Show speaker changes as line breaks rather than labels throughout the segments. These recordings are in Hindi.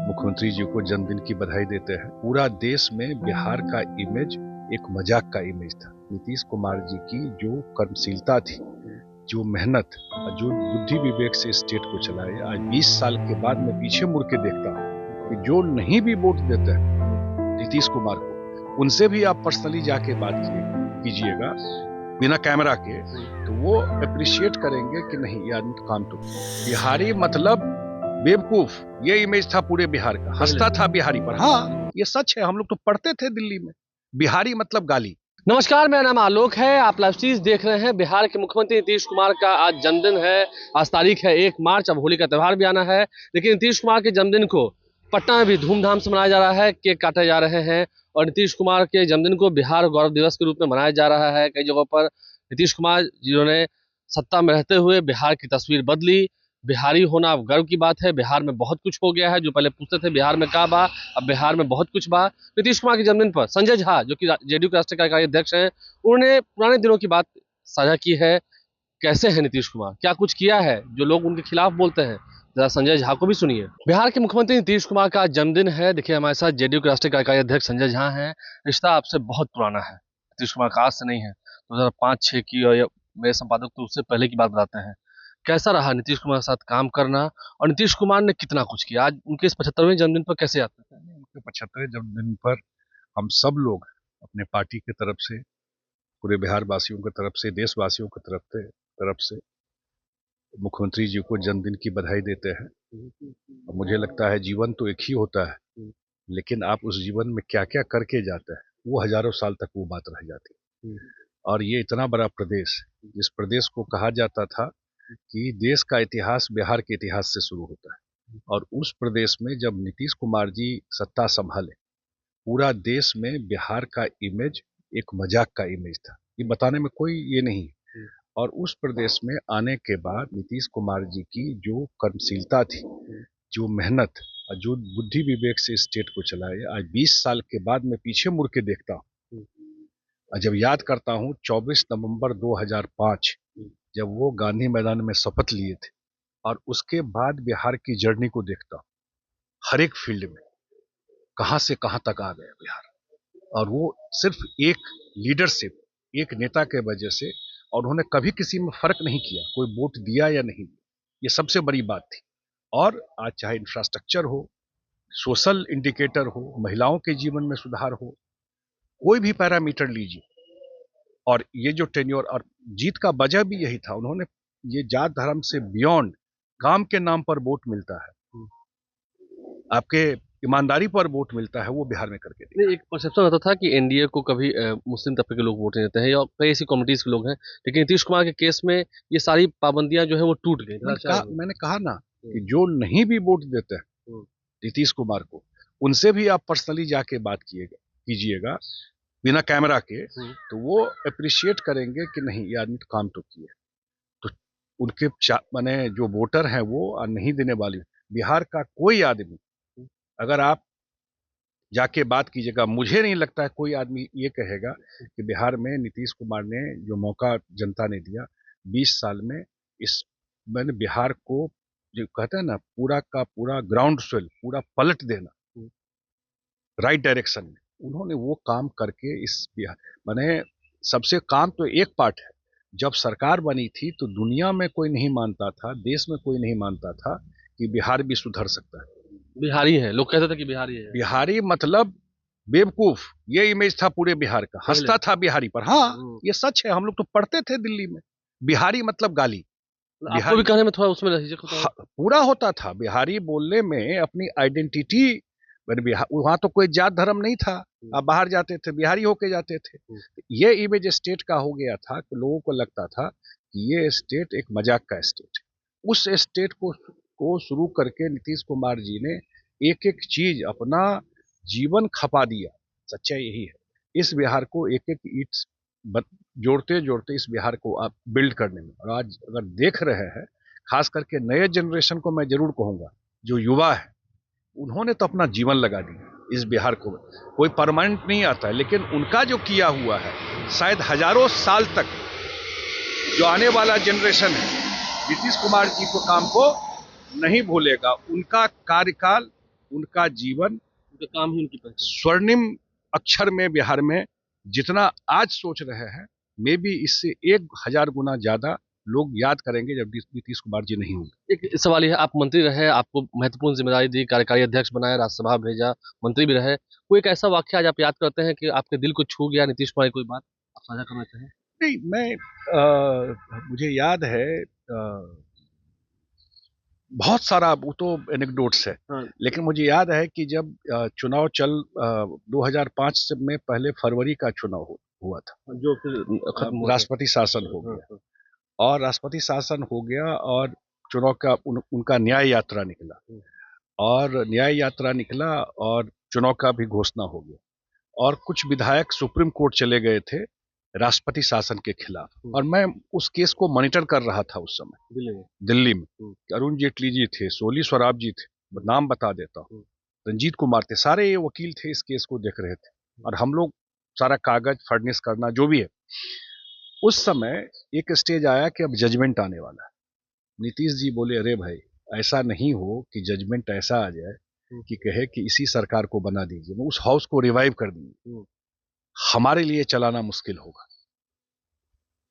मुख्यमंत्री जी को जन्मदिन की बधाई देते हैं। पूरा देश में बिहार का इमेज एक मजाक का इमेज था। नीतीश कुमार जी की जो कर्मशीलता थी, जो मेहनत, जो बुद्धि विवेक से स्टेट को चलाए, आज 20 साल के बाद मैं पीछे मुड़ के देखता हूँ कि जो नहीं भी वोट देते हैं नीतीश कुमार को, उनसे भी आप पर्सनली जाके बात कीजिएगा बिना कैमरा के, तो वो अप्रिशिएट करेंगे कि नहीं ये आदमी काम तो। बिहारी मतलब बेवकूफ, ये इमेज था पूरे बिहार का। हंसता था बिहारी पर। हाँ, ये सच है, हम लोग तो पढ़ते थे दिल्ली में, बिहारी मतलब गाली।
नमस्कार, मेरा नाम आलोक है। आप लाइव चीज देख रहे हैं। बिहार के मुख्यमंत्री नीतीश कुमार का आज जन्मदिन है। आज तारीख है 1 मार्च। अब होली का त्यौहार भी आना है, लेकिन नीतीश कुमार के जन्मदिन को पटना में भी धूमधाम से मनाया जा रहा है। केक काटे जा रहे हैं और नीतीश कुमार के जन्मदिन को बिहार गौरव दिवस के रूप में मनाया जा रहा है। कई जगहों पर नीतीश कुमार जिन्होंने सत्ता में रहते हुए बिहार की तस्वीर बदली। बिहारी होना गर्व की बात है। बिहार में बहुत कुछ हो गया है। जो पहले पूछते थे बिहार में क्या बा, अब बिहार में बहुत कुछ बा। नीतीश कुमार के जन्मदिन पर संजय झा, जो कि जेडीयू के राष्ट्रीय कार्यकारी अध्यक्ष हैं, उन्होंने पुराने दिनों की बात साझा की है। कैसे है नीतीश कुमार, क्या कुछ किया है जो लोग उनके खिलाफ बोलते हैं, जरा संजय झा को भी सुनिए। बिहार के मुख्यमंत्री नीतीश कुमार का जन्मदिन है। देखिए, हमारे साथ जेडीयू के राष्ट्रीय कार्यकारी अध्यक्ष संजय झा हैं। रिश्ता आपसे बहुत पुराना है, नीतीश कुमार का आज से नहीं है। 2005-6 की, और मेरे संपादक तो उससे पहले की बात बताते हैं। कैसा रहा नीतीश कुमार के साथ काम करना, और नीतीश कुमार ने कितना कुछ किया? आज उनके इस 75वें जन्मदिन पर कैसे याद करते हैं?
उनके 75वें जन्मदिन पर हम सब लोग अपने पार्टी की तरफ से, पूरे बिहार वासियों की तरफ से, देशवासियों की तरफ से मुख्यमंत्री जी को जन्मदिन की बधाई देते हैं। और मुझे लगता है जीवन तो एक ही होता है, लेकिन आप उस जीवन में क्या क्या करके जाते हैं, वो हजारों साल तक वो बात रह जाती है। और ये इतना बड़ा प्रदेश, जिस प्रदेश को कहा जाता था कि देश का इतिहास बिहार के इतिहास से शुरू होता है, और उस प्रदेश में जब नीतीश कुमार जी सत्ता संभाले, पूरा देश में बिहार का इमेज एक मजाक का इमेज था। ये बताने में कोई ये नहीं। और उस प्रदेश में आने के बाद नीतीश कुमार जी की जो कर्मशीलता थी, जो मेहनत और जो बुद्धि विवेक से स्टेट को चलाए, आज 20 साल के बाद मैं पीछे मुड़ के देखता हूँ और जब याद करता हूँ 24 नवंबर 2005 जब वो गांधी मैदान में शपथ लिए थे, और उसके बाद बिहार की जर्नी को देखता हूँ। हर एक फील्ड में कहां से कहां तक आ गया बिहार, और वो सिर्फ एक लीडरशिप, एक नेता के वजह से। और उन्होंने कभी किसी में फर्क नहीं किया, कोई वोट दिया या नहीं, ये सबसे बड़ी बात थी। और आज चाहे इंफ्रास्ट्रक्चर हो, सोशल इंडिकेटर हो, महिलाओं के जीवन में सुधार हो, कोई भी पैरामीटर लीजिए। और ये जो टेन्योर और जीत का वजह भी यही था, उन्होंने ये जात धर्म से बियॉन्ड काम के नाम पर वोट मिलता है, आपके ईमानदारी पर वोट मिलता है, वो बिहार में करके दिया।
एक परसेप्शन होता था कि एनडीए को कभी मुस्लिम तबके के लोग वोट नहीं देते हैं, या कई ऐसी कम्युनिटीज के लोग हैं, लेकिन नीतीश कुमार के केस में ये सारी पाबंदियां जो है वो टूट गई।
मैंने कहा ना कि जो नहीं भी वोट देते हैं नीतीश कुमार को, उनसे भी आप पर्सनली जाके बात कीजिएगा बिना कैमरा के, तो वो अप्रिशिएट करेंगे कि नहीं ये आदमी काम तो किए। तो उनके माने जो वोटर हैं वो नहीं देने वाले। बिहार का कोई आदमी, अगर आप जाके बात कीजिएगा, मुझे नहीं लगता है कोई आदमी ये कहेगा कि बिहार में नीतीश कुमार ने जो मौका जनता ने दिया 20 साल में, इस मैंने बिहार को जो कहते हैं ना पूरा का पूरा ग्राउंड स्वेल, पूरा पलट देना राइट डायरेक्शन में, उन्होंने वो काम करके इस बिहार मैंने सबसे काम तो एक पार्ट है। जब सरकार बनी थी तो दुनिया में कोई नहीं मानता था, देश में कोई नहीं मानता था कि बिहार भी सुधर सकता है।
बिहारी है, लोग कहते थे कि बिहारी है।
बिहारी मतलब बेवकूफ, ये इमेज था पूरे बिहार का। हंसता था बिहारी पर। हाँ, ये सच है, हम लोग तो पढ़ते थे दिल्ली में, बिहारी मतलब गाली।
आपको भी कहने में थोड़ा उसमें झिझक होता है?
पूरा होता था बिहारी बोलने में, अपनी आइडेंटिटी। वहां तो कोई जात धर्म नहीं था, आप बाहर जाते थे बिहारी होके जाते थे। ये इमेज स्टेट का हो गया था कि लोगों को लगता था कि ये स्टेट एक मजाक का स्टेट। उस स्टेट को शुरू करके नीतीश कुमार जी ने एक एक चीज अपना जीवन खपा दिया। सच्चाई यही है। इस बिहार को एक एक ईंट जोड़ते जोड़ते इस बिहार को आप बिल्ड करने में, और आज अगर देख रहे हैं खास करके नए जनरेशन को मैं जरूर कहूंगा, जो युवा है उन्होंने तो अपना जीवन लगा दिया इस बिहार को। कोई परमानेंट नहीं आता है, लेकिन उनका जो किया हुआ है शायद हजारों साल तक जो आने वाला जनरेशन है नीतीश कुमार जी को काम को नहीं भूलेगा। उनका कार्यकाल, उनका जीवन,
उनका काम ही उनकी पहचान।
स्वर्णिम अक्षर में बिहार में जितना आज सोच रहे हैं, मे बी इससे 1000 गुना ज्यादा लोग याद करेंगे जब नीतीश कुमार जी नहीं होंगे।
एक सवाल यह है, आप मंत्री रहे, आपको महत्वपूर्ण जिम्मेदारी दी, कार्यकारी अध्यक्ष बनाया, राज्यसभा भेजा, मंत्री भी रहे, कोई एक ऐसा वाक्य आज आप याद करते हैं कि आपके दिल को छू गया, नीतीश कुमार की कोई बात आप साझा करना चाहें?
नहीं, मुझे याद है बहुत सारा, वो तो एनेक्डोट्स है।
हाँ।
लेकिन मुझे याद है कि जब चुनाव 2005 में पहले फरवरी का चुनाव हुआ था,
जो फिर खत्म हुआ,
राष्ट्रपति शासन हो गया, और राष्ट्रपति शासन हो गया और चुनाव का उनका न्याय यात्रा निकला, और न्याय यात्रा निकला और चुनाव का भी घोषणा हो गया, और कुछ विधायक सुप्रीम कोर्ट चले गए थे राष्ट्रपति शासन के खिलाफ, और मैं उस केस को मॉनिटर कर रहा था उस समय दिल्ली में। अरुण जेटली जी थे, सोली स्वराब जी थे, नाम बता देता हूँ, रंजीत कुमार थे, सारे ये वकील थे, इस केस को देख रहे थे, और हम लोग सारा कागज फर्निश करना जो भी है। उस समय एक स्टेज आया कि अब जजमेंट आने वाला है। नीतीश जी बोले, अरे भाई ऐसा नहीं हो कि जजमेंट ऐसा आ जाए कि कहे कि इसी सरकार को बना दीजिए, उस हाउस को रिवाइव कर दीजिए, हमारे लिए चलाना मुश्किल होगा।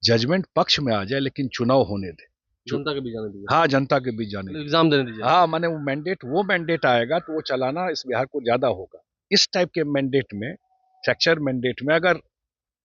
जजमेंट पक्ष में आ जाए लेकिन चुनाव होने दे,
जनता के बीच जाने दीजिए।
हाँ, जनता के बीच जाने दे,
एग्जाम देने दीजिए।
हाँ, माने वो मैंडेट आएगा तो वो चलाना इस बिहार को ज्यादा होगा। इस टाइप के मैंडेट में, फ्रैक्चर मैंडेट में अगर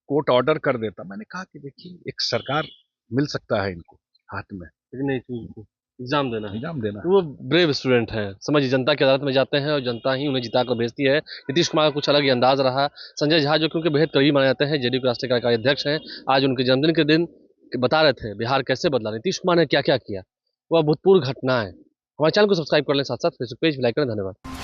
कोर्ट ऑर्डर कर देता, मैंने कहा कि देखिए एक सरकार मिल सकता है इनको हाथ में,
लेकिन नहीं, एग्जाम देना है।
एग्जाम देना।
वो ब्रेव स्टूडेंट हैं, समझिए, जनता की अदालत में जाते हैं और जनता ही उन्हें जिता कर भेजती है। नीतीश कुमार का कुछ अलग ही अंदाज रहा। संजय झा जो क्योंकि बेहद करीब माने जाते हैं, जेडीयू के राष्ट्रीय कार्यकारी अध्यक्ष हैं, आज उनके जन्मदिन के दिन बता रहे थे बिहार कैसे बदला, नीतीश कुमार ने क्या क्या किया, वह अभूतपूर्व घटना है। हमारे चैनल को सब्सक्राइब कर लें, साथ साथ फेसबुक पेज भी लाइक करें। धन्यवाद।